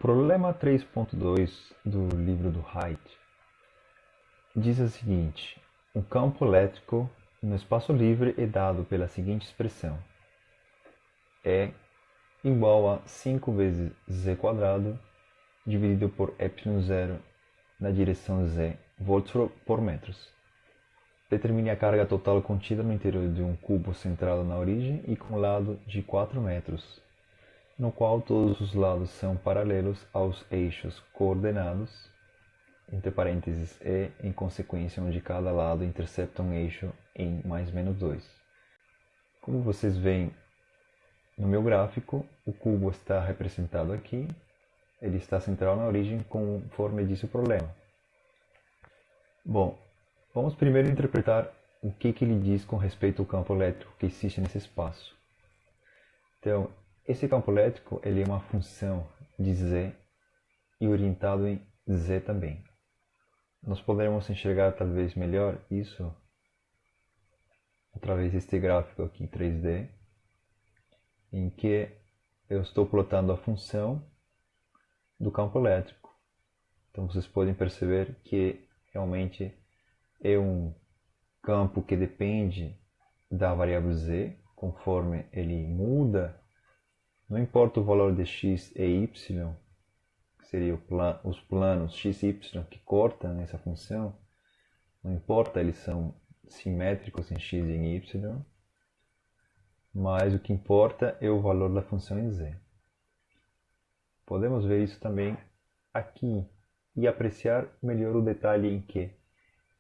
problema 3.2 do livro do Haidt diz o seguinte: um campo elétrico no espaço livre é dado pela seguinte expressão: E igual a 5 vezes z quadrado dividido por ε0 na direção z, volts por metros. Determine a carga total contida no interior de um cubo centrado na origem e com lado de 4 metros, no qual todos os lados são paralelos aos eixos coordenados, entre parênteses, e, em consequência, onde cada lado intercepta um eixo em mais menos 2. Como vocês veem no meu gráfico, o cubo está representado aqui, ele está central na origem conforme diz o problema. Bom, vamos primeiro interpretar o que ele diz com respeito ao campo elétrico que existe nesse espaço. Então, esse campo elétrico ele é uma função de z e orientado em z também. Nós poderemos enxergar talvez melhor isso através deste gráfico aqui em 3D, em que eu estou plotando a função do campo elétrico. Então vocês podem perceber que realmente é um campo que depende da variável z, conforme ele muda. Não importa o valor de x e y, que seriam os planos x e y que cortam essa função, não importa, eles são simétricos em x e em y, mas o que importa é o valor da função em z. Podemos ver isso também aqui e apreciar melhor o detalhe em que,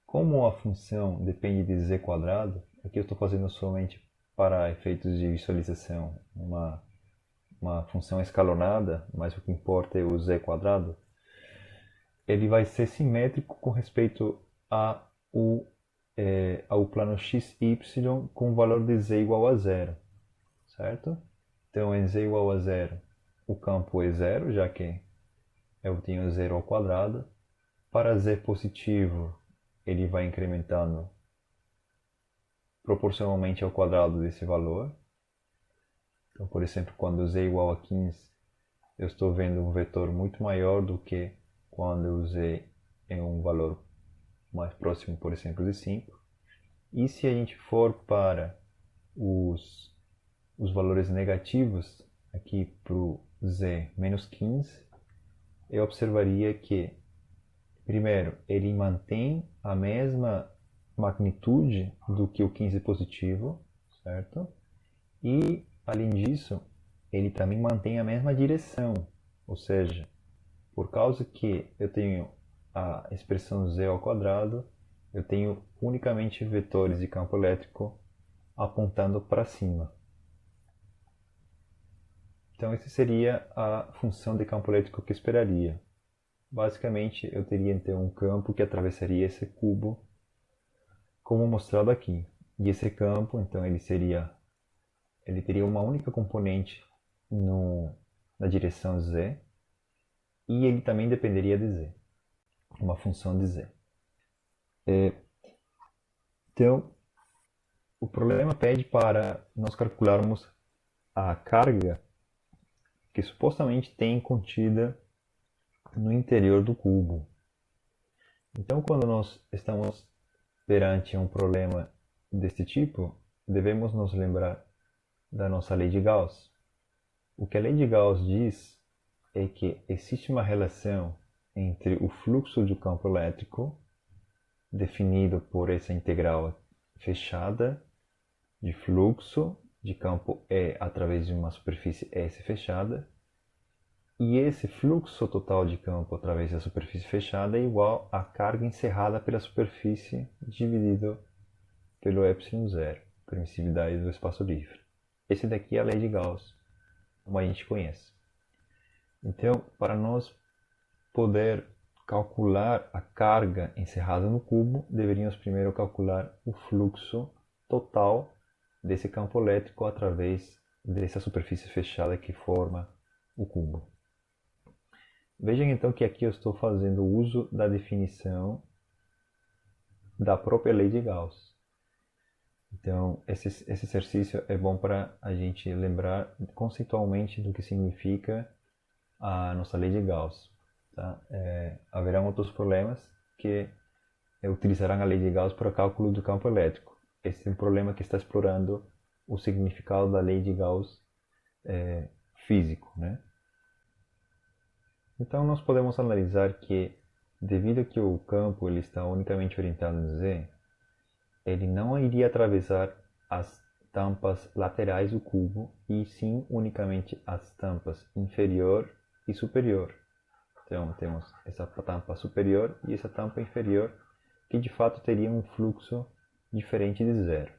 como a função depende de z quadrado, aqui eu estou fazendo somente para efeitos de visualização uma função escalonada, mas o que importa é o z quadrado, ele vai ser simétrico com respeito ao plano x, y com o valor de z igual a zero, certo? Então, em z igual a zero, o campo é zero, já que eu tenho zero ao quadrado. Para z positivo, ele vai incrementando proporcionalmente ao quadrado desse valor. Então, por exemplo, quando z é igual a 15, eu estou vendo um vetor muito maior do que quando o z é um valor mais próximo, por exemplo, de 5. E se a gente for para os valores negativos, aqui para o z menos 15, eu observaria que, primeiro, ele mantém a mesma magnitude do que o 15 positivo, certo? E, além disso, ele também mantém a mesma direção, ou seja, por causa que eu tenho a expressão z ao quadrado, eu tenho unicamente vetores de campo elétrico apontando para cima. Então, essa seria a função de campo elétrico que eu esperaria. Basicamente, eu teria então um campo que atravessaria esse cubo, como mostrado aqui. E esse campo, então, ele teria uma única componente na direção z, e ele também dependeria de z, uma função de z. Então, o problema pede para nós calcularmos a carga que supostamente tem contida no interior do cubo. Então, quando nós estamos perante um problema deste tipo, devemos nos lembrar da nossa lei de Gauss. O que a lei de Gauss diz é que existe uma relação entre o fluxo do campo elétrico, definido por essa integral fechada de fluxo de campo E através de uma superfície S fechada, e esse fluxo total de campo através da superfície fechada é igual à carga encerrada pela superfície dividido pelo ε0, permissividade do espaço livre. Esse daqui é a lei de Gauss, como a gente conhece. Então, para nós poder calcular a carga encerrada no cubo, deveríamos primeiro calcular o fluxo total desse campo elétrico através dessa superfície fechada que forma o cubo. Vejam então que aqui eu estou fazendo uso da definição da própria lei de Gauss. Então, esse exercício é bom para a gente lembrar conceitualmente do que significa a nossa lei de Gauss. Tá? Haverão outros problemas que utilizarão a lei de Gauss para o cálculo do campo elétrico. Esse é um problema que está explorando o significado da lei de Gauss físico, né? Então nós podemos analisar que, devido a que o campo ele está unicamente orientado em Z, ele não iria atravessar as tampas laterais do cubo, e sim unicamente as tampas inferior e superior. Então temos essa tampa superior e essa tampa inferior, que de fato teriam um fluxo diferente de zero.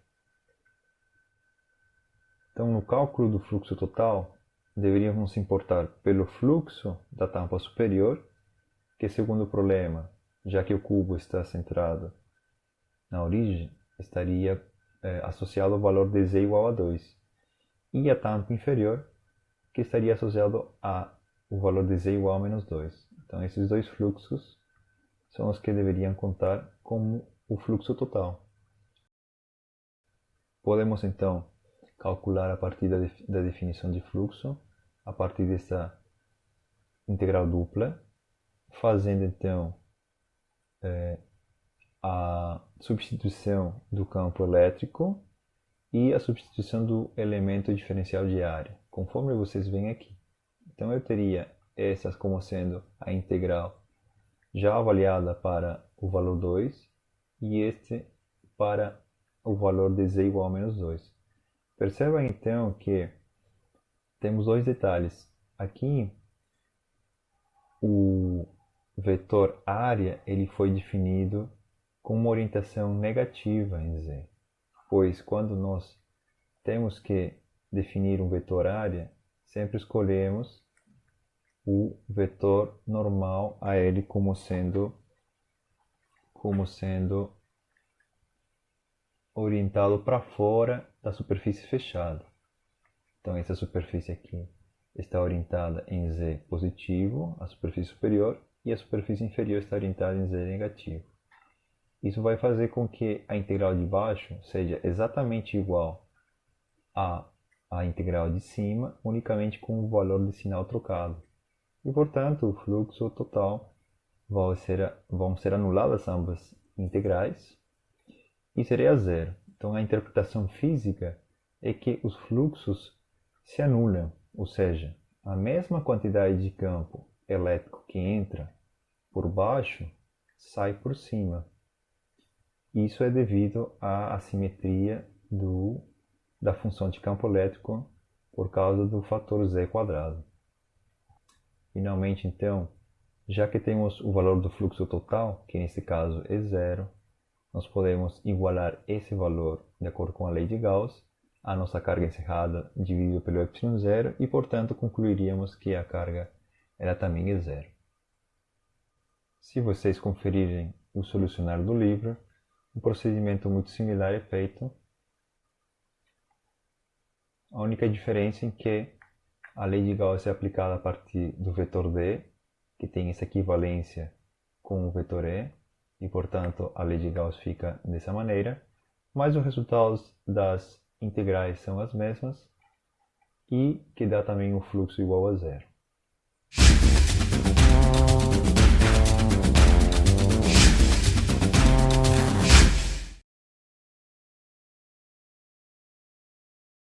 Então no cálculo do fluxo total, deveríamos nos importar pelo fluxo da tampa superior, que segundo o problema, já que o cubo está centrado na origem, estaria associado ao valor de z igual a 2. E a tampa inferior, que estaria associado ao valor de z igual a menos 2. Então esses dois fluxos são os que deveriam contar como o fluxo total. Podemos então calcular a partir da definição de fluxo, a partir dessa integral dupla, fazendo então a substituição do campo elétrico e a substituição do elemento diferencial de área, conforme vocês veem aqui. Então eu teria essas como sendo a integral já avaliada para o valor 2 e este para o valor de z igual a menos 2. Perceba então que temos dois detalhes. Aqui o vetor área ele foi definido com uma orientação negativa em z, pois quando nós temos que definir um vetor área, sempre escolhemos o vetor normal a ele como sendo orientado para fora da superfície fechada. Então essa superfície aqui está orientada em z positivo, a superfície superior, e a superfície inferior está orientada em z negativo. Isso vai fazer com que a integral de baixo seja exatamente igual à integral de cima, unicamente com o valor de sinal trocado. E, portanto, o fluxo total vão ser anuladas ambas integrais e seria zero. Então, a interpretação física é que os fluxos se anulam, ou seja, a mesma quantidade de campo elétrico que entra por baixo sai por cima. Isso é devido à assimetria da função de campo elétrico por causa do fator z quadrado. Finalmente, então, já que temos o valor do fluxo total, que nesse caso é zero, nós podemos igualar esse valor, de acordo com a lei de Gauss, a nossa carga encerrada dividido pelo ε0 e, portanto, concluiríamos que a carga ela também é zero. Se vocês conferirem o solucionário do livro, um procedimento muito similar é feito. A única diferença é que a lei de Gauss é aplicada a partir do vetor D, que tem essa equivalência com o vetor E, e portanto a lei de Gauss fica dessa maneira, mas os resultados das integrais são as mesmas e que dá também um fluxo igual a zero.